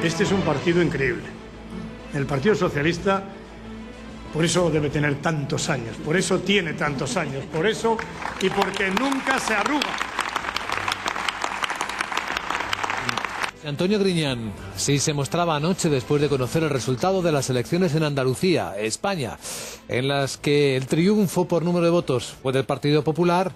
Este es un partido increíble. El Partido Socialista, por eso debe tener tantos años, por eso tiene tantos años, por eso y porque nunca se arruga. Antonio Griñán, sí se mostraba anoche después de conocer el resultado de las elecciones en Andalucía, España, en las que el triunfo por número de votos fue del Partido Popular,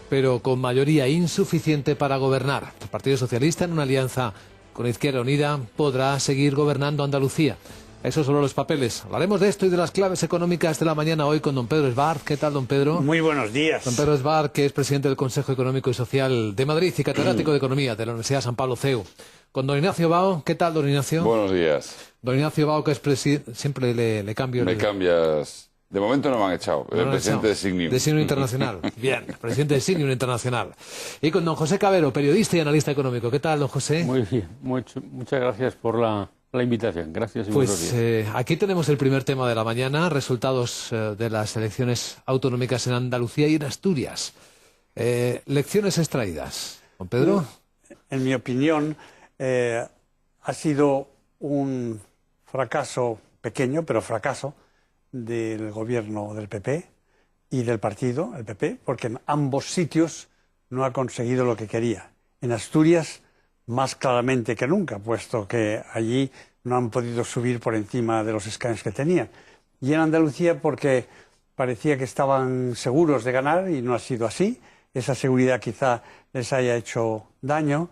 pero con mayoría insuficiente para gobernar. El Partido Socialista, en una alianza con Izquierda Unida, podrá seguir gobernando Andalucía. Esos son los papeles. Hablaremos de esto y de las claves económicas de la mañana hoy con don Pedro Esbar. ¿Qué tal, don Pedro? Muy buenos días. Don Pedro Esbar, que es presidente del Consejo Económico y Social de Madrid y catedrático de Economía de la Universidad San Pablo CEU. Con don Ignacio Bao. ¿Qué tal, don Ignacio? Buenos días. Don Ignacio Bao, que es presidente... Siempre le cambio... Me cambias... De momento no me han echado. El presidente de Signium. De Signium Internacional. Bien, presidente de Signium Internacional. Y con don José Cabero, periodista y analista económico. ¿Qué tal, don José? Muy bien. Muchas gracias por la invitación. Gracias y buenos días. Aquí tenemos el primer tema de la mañana, resultados de las elecciones autonómicas en Andalucía y en Asturias. Lecciones extraídas. ¿Don Pedro? En mi opinión, ha sido un fracaso pequeño, pero fracaso, del gobierno del PP y del partido, el PP, porque en ambos sitios no ha conseguido lo que quería. En Asturias, más claramente que nunca, puesto que allí no han podido subir por encima de los escaños que tenían. Y en Andalucía porque parecía que estaban seguros de ganar y no ha sido así. Esa seguridad quizá les haya hecho daño.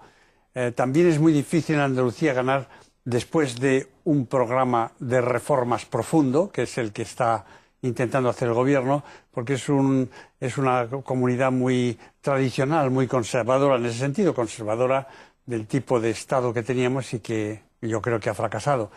También es muy difícil en Andalucía ganar después de un programa de reformas profundo, que es el que está intentando hacer el gobierno, porque es una comunidad muy tradicional, muy conservadora en ese sentido, conservadora del tipo de Estado que teníamos y que yo creo que ha fracasado.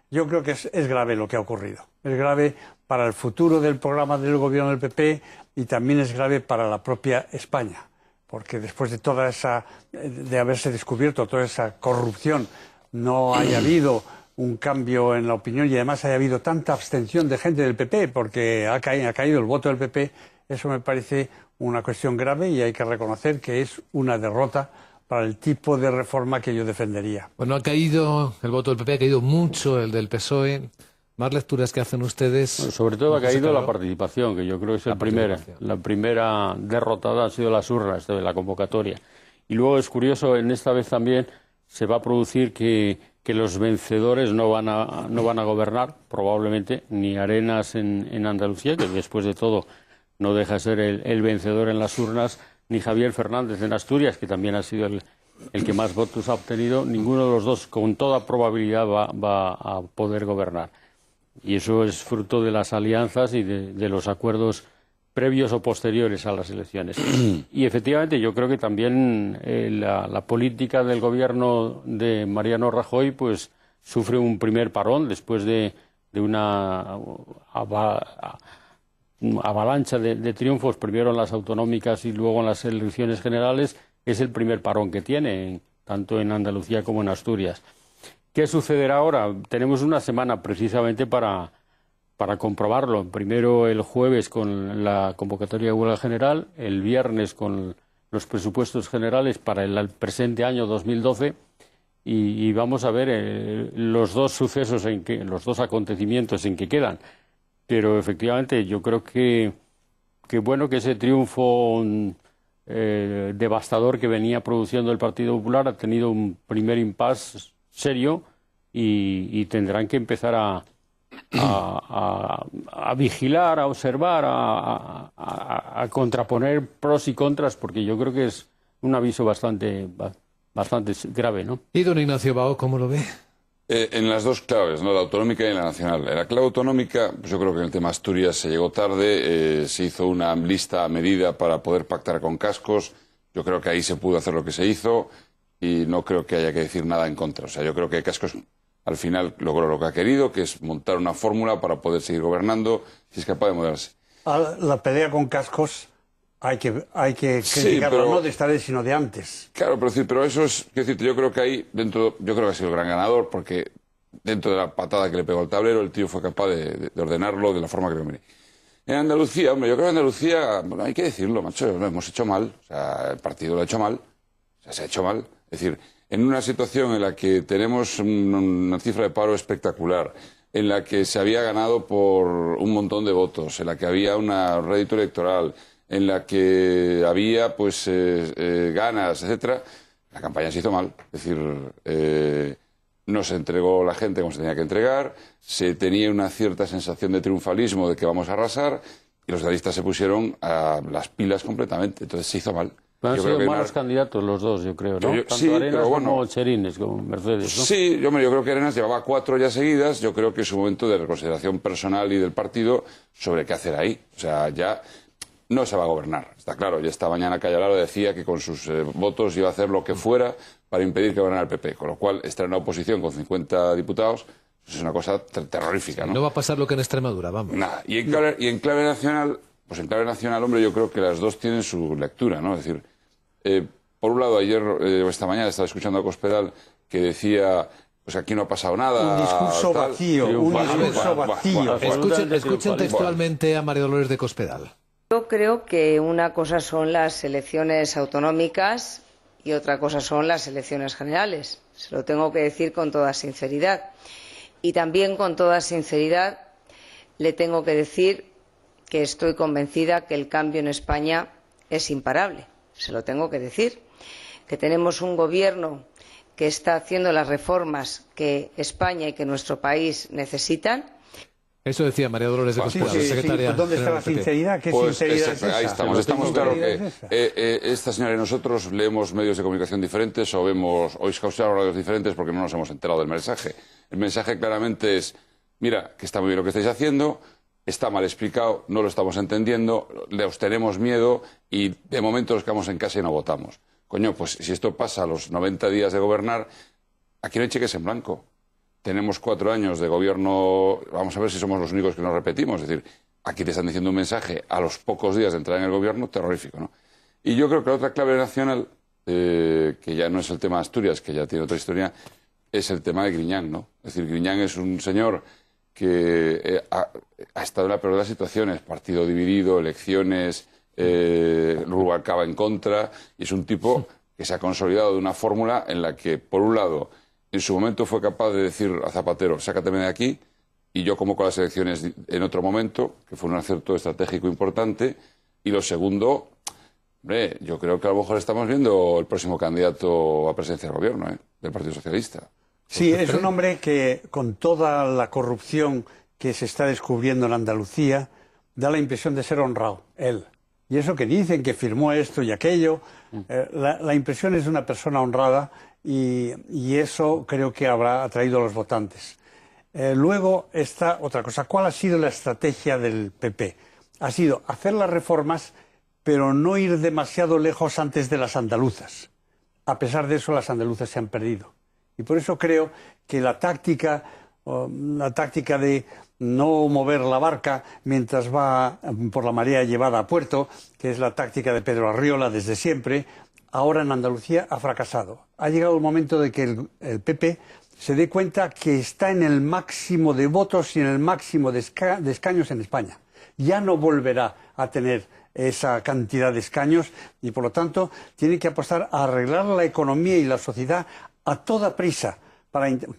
Yo creo que es grave lo que ha ocurrido. Es grave para el futuro del programa del gobierno del PP y también es grave para la propia España, porque después de haberse descubierto toda esa corrupción, no haya habido un cambio en la opinión y además haya habido tanta abstención de gente del PP, porque ha caído el voto del PP, eso me parece una cuestión grave y hay que reconocer que es una derrota para el tipo de reforma que yo defendería. Bueno, ha caído el voto del PP, ha caído mucho el del PSOE. ¿Más lecturas que hacen ustedes? Bueno, sobre todo ha caído la participación, que yo creo que es la primera derrotada, han sido las urnas de la convocatoria. Y luego es curioso, en esta vez también se va a producir que los vencedores no van a gobernar, probablemente, ni Arenas en Andalucía, que después de todo no deja de ser el vencedor en las urnas, ni Javier Fernández en Asturias, que también ha sido el que más votos ha obtenido. Ninguno de los dos, con toda probabilidad, va a poder gobernar. Y eso es fruto de las alianzas y de los acuerdos previos o posteriores a las elecciones. Y efectivamente yo creo que también la política del gobierno de Mariano Rajoy pues sufre un primer parón después de una avalancha de triunfos, primero en las autonómicas y luego en las elecciones generales. Es el primer parón que tiene, tanto en Andalucía como en Asturias. ¿Qué sucederá ahora? Tenemos una semana precisamente para comprobarlo. Primero el jueves con la convocatoria de huelga general, el viernes con los presupuestos generales para el presente año 2012 y vamos a ver los dos sucesos, los dos acontecimientos en que quedan. Pero efectivamente yo creo que ese triunfo devastador que venía produciendo el Partido Popular ha tenido un primer impasse serio y tendrán que empezar a vigilar, a observar, a contraponer pros y contras, porque yo creo que es un aviso bastante grave, ¿no? ¿Y don Ignacio Bao, cómo lo ve? En las dos claves, ¿no? La autonómica y la nacional. En la clave autonómica, pues yo creo que en el tema Asturias se llegó tarde, se hizo una lista a medida para poder pactar con cascos. Yo creo que ahí se pudo hacer lo que se hizo y no creo que haya que decir nada en contra. O sea, yo creo que Cascos al final logró lo que ha querido, que es montar una fórmula para poder seguir gobernando, si es capaz de moverse. La pelea con Cascos hay que criticarla, no de esta vez, sino de antes. Claro, pero eso es, quiero decirte, yo creo que ahí, yo creo que ha sido el gran ganador, porque dentro de la patada que le pegó al tablero, el tío fue capaz de ordenarlo de la forma que le convenía. En Andalucía, hombre, yo creo que en Andalucía, bueno, hay que decirlo, macho, lo hemos hecho mal, o sea, el partido lo ha hecho mal, o sea, se ha hecho mal. Es decir, en una situación en la que tenemos una cifra de paro espectacular, en la que se había ganado por un montón de votos, en la que había un rédito electoral, en la que había pues ganas, etcétera, la campaña se hizo mal. Es decir, no se entregó la gente como se tenía que entregar, se tenía una cierta sensación de triunfalismo de que vamos a arrasar, y los socialistas se pusieron a las pilas completamente. Entonces se hizo mal. Han sido malos candidatos los dos, yo creo, ¿no? Tanto sí, Arenas pero como Cherines, como Mercedes, ¿no? Sí, yo creo que Arenas llevaba 4 ya seguidas. Yo creo que es un momento de reconsideración personal y del partido sobre qué hacer ahí. O sea, ya no se va a gobernar, está claro. Ya esta mañana Callararo decía que con sus votos iba a hacer lo que fuera para impedir que gobernara el PP. Con lo cual, estar en la oposición con 50 diputados es una cosa terrorífica, ¿no? No va a pasar lo que en Extremadura, vamos. Nada. Y en clave nacional, pues en clave nacional, hombre, yo creo que las dos tienen su lectura, ¿no? Es decir, por un lado, ayer o esta mañana estaba escuchando a Cospedal que decía, pues aquí no ha pasado nada. Un discurso vacío, un discurso vacío. Escuchen textualmente a María Dolores de Cospedal. Yo creo que una cosa son las elecciones autonómicas y otra cosa son las elecciones generales. Se lo tengo que decir con toda sinceridad. Y también con toda sinceridad le tengo que decir que estoy convencida que el cambio en España es imparable. Se lo tengo que decir. Que tenemos un gobierno que está haciendo las reformas que España y que nuestro país necesitan. Eso decía María Dolores de Cospedal, secretaria. ¿Dónde está la sinceridad? ¿Qué sinceridad es esa? Ahí estamos. Estamos claro que esta señora y nosotros leemos medios de comunicación diferentes o escuchamos radios diferentes porque no nos hemos enterado del mensaje. El mensaje claramente es, mira, que está muy bien lo que estáis haciendo, está mal explicado, no lo estamos entendiendo, os tenemos miedo y de momento nos quedamos en casa y no votamos. Coño, pues si esto pasa a los 90 días de gobernar, aquí no hay cheques en blanco. Tenemos 4 años de gobierno, vamos a ver si somos los únicos que nos repetimos. Es decir, aquí te están diciendo un mensaje a los pocos días de entrar en el gobierno terrorífico, ¿no? Y yo creo que la otra clave nacional, que ya no es el tema de Asturias, que ya tiene otra historia, es el tema de Griñán, ¿no? Es decir, Griñán es un señor que ha estado en la peor de las situaciones, partido dividido, elecciones, Rubalcaba en contra, y es un tipo que se ha consolidado de una fórmula en la que, por un lado, en su momento fue capaz de decir a Zapatero, sácateme de aquí, y yo convoco las elecciones en otro momento, que fue un acierto estratégico importante, y lo segundo, hombre, yo creo que a lo mejor estamos viendo el próximo candidato a presidencia del gobierno, del Partido Socialista. Sí, es un hombre que, con toda la corrupción que se está descubriendo en Andalucía, da la impresión de ser honrado, él. Y eso que dicen, que firmó esto y aquello, la impresión es de una persona honrada y eso creo que habrá atraído a los votantes. Luego está otra cosa. ¿Cuál ha sido la estrategia del PP? Ha sido hacer las reformas, pero no ir demasiado lejos antes de las andaluzas. A pesar de eso, las andaluzas se han perdido. Y por eso creo que la táctica de no mover la barca mientras va por la marea llevada a puerto, que es la táctica de Pedro Arriola desde siempre, ahora en Andalucía ha fracasado. Ha llegado el momento de que el PP se dé cuenta que está en el máximo de votos y en el máximo de escaños en España. Ya no volverá a tener esa cantidad de escaños y, por lo tanto, tiene que apostar a arreglar la economía y la sociedad a toda prisa,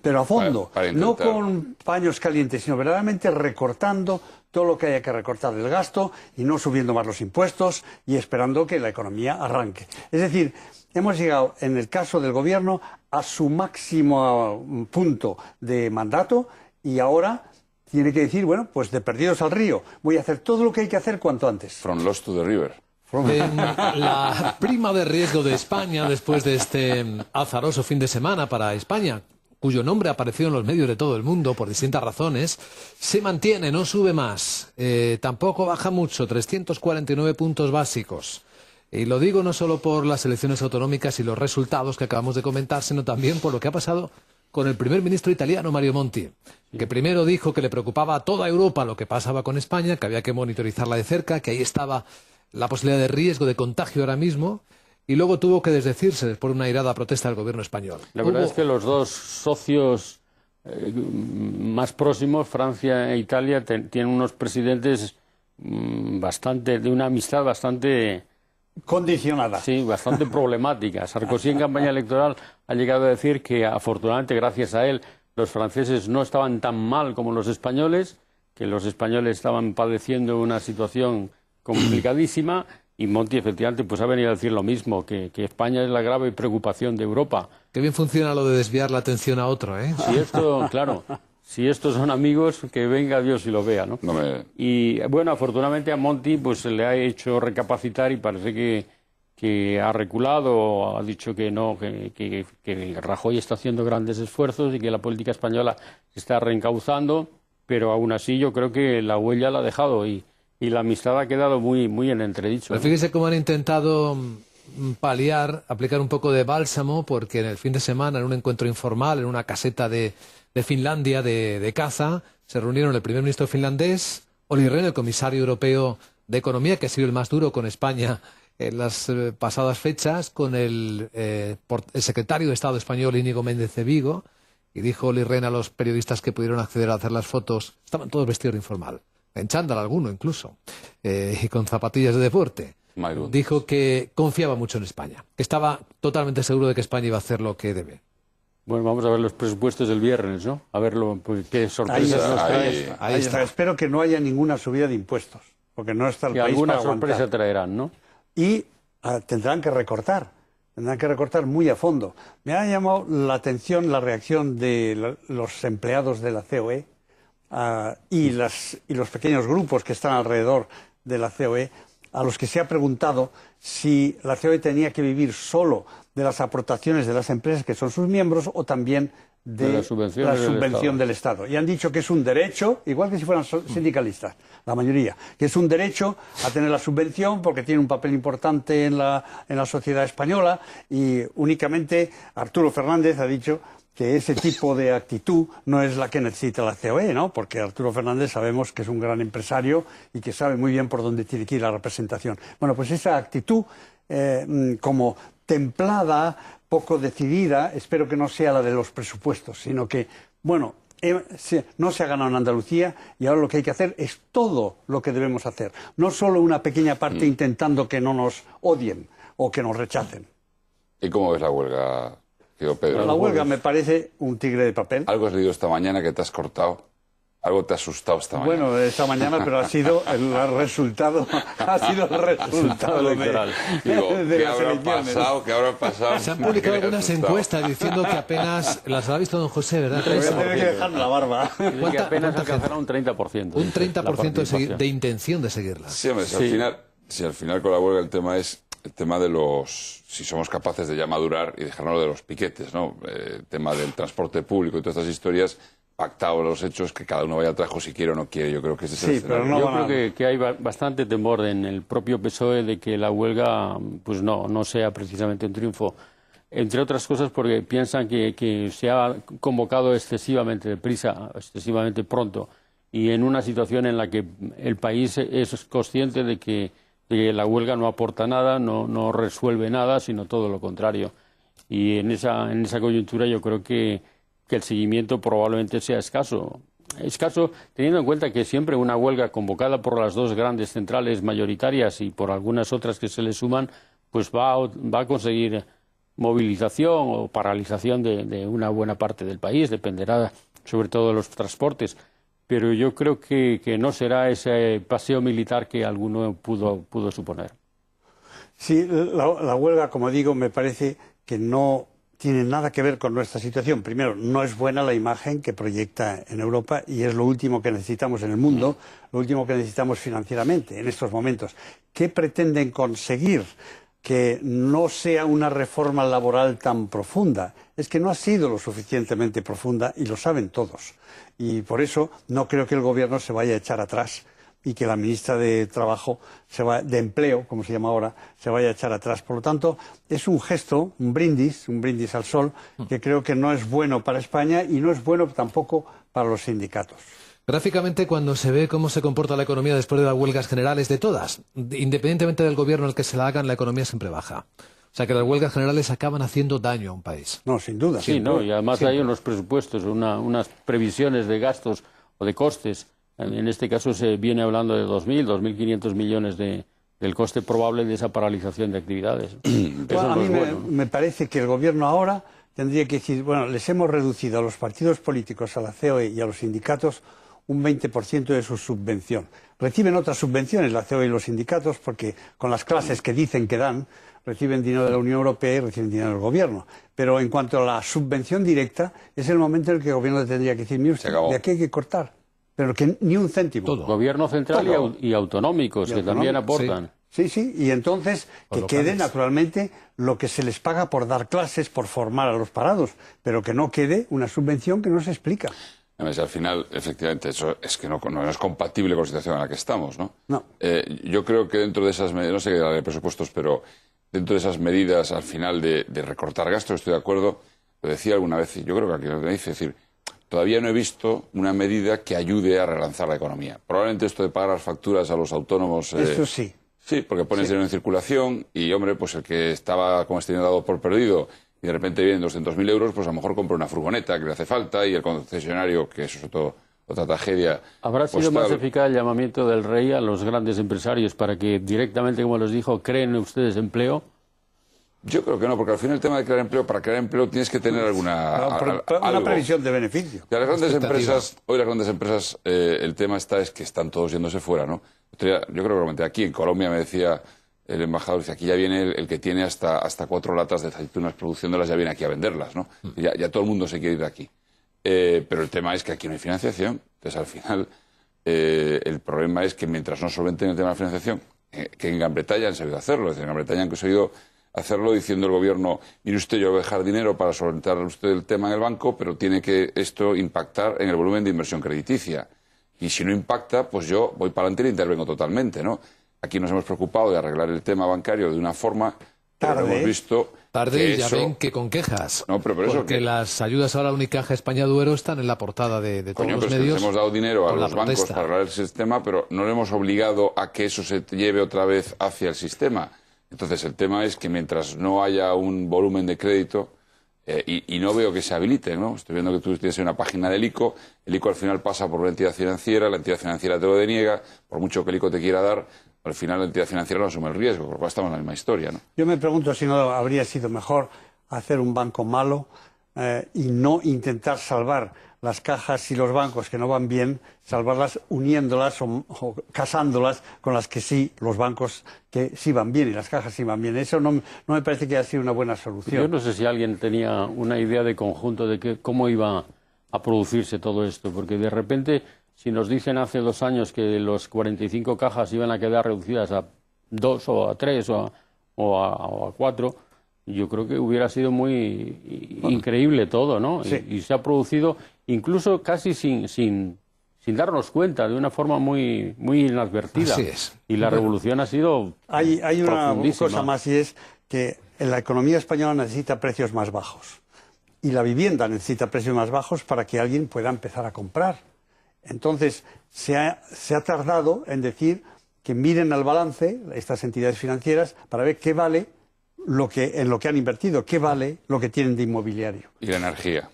pero a fondo, no con paños calientes, sino verdaderamente recortando todo lo que haya que recortar del gasto y no subiendo más los impuestos y esperando que la economía arranque. Es decir, hemos llegado, en el caso del gobierno, a su máximo punto de mandato y ahora tiene que decir, bueno, pues de perdidos al río, voy a hacer todo lo que hay que hacer cuanto antes. From lost to the river. En la prima de riesgo de España, después de este azaroso fin de semana para España, cuyo nombre apareció en los medios de todo el mundo por distintas razones, se mantiene, no sube más, tampoco baja mucho, 349 puntos básicos. Y lo digo no solo por las elecciones autonómicas y los resultados que acabamos de comentar, sino también por lo que ha pasado con el primer ministro italiano, Mario Monti, que primero dijo que le preocupaba a toda Europa lo que pasaba con España, que había que monitorizarla de cerca, que ahí estaba la posibilidad de riesgo de contagio ahora mismo, y luego tuvo que desdecirse después de una airada protesta del gobierno español. La verdad es que los dos socios más próximos, Francia e Italia, tienen unos presidentes de una amistad bastante condicionada. Sí, bastante problemática. Sarkozy en campaña electoral ha llegado a decir que afortunadamente gracias a él los franceses no estaban tan mal como los españoles, que los españoles estaban padeciendo una situación complicadísima, y Monti efectivamente pues ha venido a decir lo mismo, que España es la grave preocupación de Europa. Qué bien funciona lo de desviar la atención a otro, ¿eh? Si esto, claro, si estos son amigos, que venga Dios y lo vea, ¿no? Y bueno, afortunadamente a Monti pues se le ha hecho recapacitar y parece que ha reculado, ha dicho que no, que Rajoy está haciendo grandes esfuerzos y que la política española se está reencauzando, pero aún así yo creo que la huella la ha dejado y la amistad ha quedado muy, muy en entredicho. Pero fíjese cómo han intentado paliar, aplicar un poco de bálsamo, porque en el fin de semana, en un encuentro informal, en una caseta de Finlandia de caza, se reunieron el primer ministro finlandés, Olli Rehn, el comisario europeo de Economía, que ha sido el más duro con España en las pasadas fechas, con el secretario de Estado español, Íñigo Méndez de Vigo, y dijo Olli Rehn a los periodistas que pudieron acceder a hacer las fotos, estaban todos vestidos de informal, en chándal alguno incluso, y con zapatillas de deporte. Dijo que confiaba mucho en España, que estaba totalmente seguro de que España iba a hacer lo que debe. Bueno, vamos a ver los presupuestos del viernes, ¿no? A ver pues, qué sorpresas nos trae. Ahí está. Espero que no haya ninguna subida de impuestos, porque no está el país alguna para aguantar. sorpresa traerán, ¿no? Y tendrán que recortar muy a fondo. Me ha llamado la atención la reacción de los empleados de la COE y los pequeños grupos que están alrededor de la COE, a los que se ha preguntado si la COE tenía que vivir solo de las aportaciones de las empresas que son sus miembros o también de la subvención del Estado. Y han dicho que es un derecho, igual que si fueran sindicalistas, la mayoría, que es un derecho a tener la subvención porque tiene un papel importante en la sociedad española, y únicamente Arturo Fernández ha dicho que ese tipo de actitud no es la que necesita la COE, ¿no? Porque Arturo Fernández sabemos que es un gran empresario y que sabe muy bien por dónde tiene que ir la representación. Bueno, pues esa actitud como templada, poco decidida, espero que no sea la de los presupuestos, sino que, bueno, no se ha ganado en Andalucía y ahora lo que hay que hacer es todo lo que debemos hacer, no solo una pequeña parte intentando que no nos odien o que nos rechacen. ¿Y cómo ves la huelga, Pedro? La huelga me parece un tigre de papel. ¿Algo has leído esta mañana que te has cortado? ¿Algo te ha asustado esta mañana? Bueno, esta mañana, pero ha sido el resultado electoral. ¿Qué habrá pasado? ¿Qué habrá pasado? Se han publicado algunas encuestas diciendo que apenas las ha visto don José, ¿verdad? Voy a tener que dejar la barba. Que apenas alcanzará un 30%. Un 30% de intención de seguirlas. Sí, hombre, si al final con la huelga el tema es el tema de si somos capaces de ya madurar y dejarnos de los piquetes, ¿no? El tema del transporte público y todas estas historias, pactado los hechos, que cada uno vaya al trabajo si quiere o no quiere. Yo creo que ese es el escenario. Pero yo creo que hay bastante temor en el propio PSOE de que la huelga pues no sea precisamente un triunfo, entre otras cosas porque piensan que se ha convocado excesivamente deprisa, excesivamente pronto, y en una situación en la que el país es consciente de que la huelga no aporta nada, no resuelve nada, sino todo lo contrario. Y en esa coyuntura yo creo que el seguimiento probablemente sea escaso. Escaso teniendo en cuenta que siempre una huelga convocada por las dos grandes centrales mayoritarias y por algunas otras que se le suman, pues va a conseguir movilización o paralización de una buena parte del país, dependerá sobre todo de los transportes. Pero yo creo que no será ese paseo militar que alguno pudo suponer. Sí, la huelga, como digo, me parece que no tiene nada que ver con nuestra situación. Primero, no es buena la imagen que proyecta en Europa y es lo último que necesitamos en el mundo, lo último que necesitamos financieramente en estos momentos. ¿Qué pretenden conseguir? Que no sea una reforma laboral tan profunda. Es que no ha sido lo suficientemente profunda y lo saben todos. Y por eso no creo que el Gobierno se vaya a echar atrás y que la ministra de Trabajo, de Empleo, como se llama ahora, se vaya a echar atrás. Por lo tanto, es un gesto, un brindis al sol, que creo que no es bueno para España y no es bueno tampoco para los sindicatos. Gráficamente, cuando se ve cómo se comporta la economía después de las huelgas generales de todas, independientemente del gobierno al que se la hagan, la economía siempre baja. O sea que las huelgas generales acaban haciendo daño a un país. No, sin duda. Sí, y además hay unos presupuestos, unas previsiones de gastos o de costes. En este caso se viene hablando de 2.000, 2.500 millones de del coste probable de esa paralización de actividades. Bueno, a mí me parece que el Gobierno ahora tendría que decir, bueno, les hemos reducido a los partidos políticos, a la COE y a los sindicatos un 20% de su subvención. Reciben otras subvenciones la COE y los sindicatos porque con las clases que dicen que dan, reciben dinero de la Unión Europea y reciben dinero del Gobierno. Pero en cuanto a la subvención directa, es el momento en el que el Gobierno tendría que decir, mire usted, de aquí hay que cortar. Pero que ni un céntimo. Todo. Gobierno central y autonómicos, que también aportan. Sí, sí, y entonces que quede naturalmente lo que se les paga por dar clases, por formar a los parados, pero que no quede una subvención que no se explica. Al final, efectivamente, eso es que no es compatible con la situación en la que estamos, ¿no? No. Yo creo que dentro de esas medidas, no sé qué era de presupuestos, pero dentro de esas medidas al final de recortar gastos, estoy de acuerdo, lo decía alguna vez, y yo creo que aquí lo dice, es decir, todavía no he visto una medida que ayude a relanzar la economía. Probablemente esto de pagar las facturas a los autónomos... Eso sí. Sí, porque pones dinero en circulación y, hombre, pues el que estaba con este dinero dado por perdido y de repente vienen 200.000 euros, pues a lo mejor compra una furgoneta que le hace falta y el concesionario, que eso es otra tragedia. ¿Habrá sido más eficaz el llamamiento del rey a los grandes empresarios para que directamente, como les dijo, creen ustedes empleo? Yo creo que no, porque al final el tema de crear empleo, para crear empleo tienes que tener una previsión de beneficio. Las grandes empresas, hoy las grandes empresas, el tema es que están todos yéndose fuera, ¿no? Yo creo que lo comenté aquí, en Colombia me decía el embajador, dice, aquí ya viene el que tiene hasta 4 latas de aceitunas produciéndolas, ya viene aquí a venderlas, ¿no? Ya todo el mundo se quiere ir de aquí. Pero el tema es que aquí no hay financiación. Entonces, al final, el problema es que mientras no solventen el tema de la financiación, que en Gran Bretaña han sabido hacerlo, es decir, en Gran Bretaña han conseguido hacerlo diciendo el gobierno, mire usted, yo voy a dejar dinero para solventar usted el tema en el banco, pero tiene que esto impactar en el volumen de inversión crediticia. Y si no impacta, pues yo voy para adelante y intervengo totalmente, ¿no? Aquí nos hemos preocupado de arreglar el tema bancario de una forma... Pero hemos visto tarde y ya eso... ven que con quejas. No, pero eso porque las ayudas ahora Unicaja España Duero están en la portada de todos los medios. Les hemos dado dinero a los bancos para arreglar el sistema, pero no le hemos obligado a que eso se lleve otra vez hacia el sistema. Entonces, el tema es que mientras no haya un volumen de crédito, y no veo que se habilite, ¿no? Estoy viendo que tú tienes una página del ICO, el ICO al final pasa por una entidad financiera, la entidad financiera te lo deniega, por mucho que el ICO te quiera dar, al final la entidad financiera no asume el riesgo, porque estamos en la misma historia, ¿no? Yo me pregunto si no habría sido mejor hacer un banco malo y no intentar salvar las cajas y los bancos que no van bien, salvarlas uniéndolas o casándolas con las que sí, los bancos que sí van bien y las cajas sí van bien. Eso no me parece que haya sido una buena solución. Yo no sé si alguien tenía una idea de conjunto de cómo iba a producirse todo esto, porque de repente, si nos dicen hace 2 años que los 45 cajas iban a quedar reducidas a 2 o a 3 o a 4... yo creo que hubiera sido muy increíble todo, ¿no? Sí. Y se ha producido incluso casi sin darnos cuenta, de una forma muy inadvertida. Así es. Y la revolución ha sido Hay una profundísima. cosa más, y es que la economía española necesita precios más bajos. Y la vivienda necesita precios más bajos para que alguien pueda empezar a comprar. Entonces, se ha tardado en decir que miren al balance, estas entidades financieras, para ver qué vale en lo que han invertido, qué vale lo que tienen de inmobiliario. Y la energía.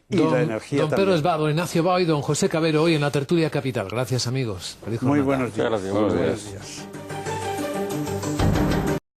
Y la energía don también. Pedro Esbá, don Ignacio Bao y don José Cabero hoy en la Tertulia Capital. Gracias, amigos. Feliz Muy jornada. buenos días. Muchas gracias. Buenos días.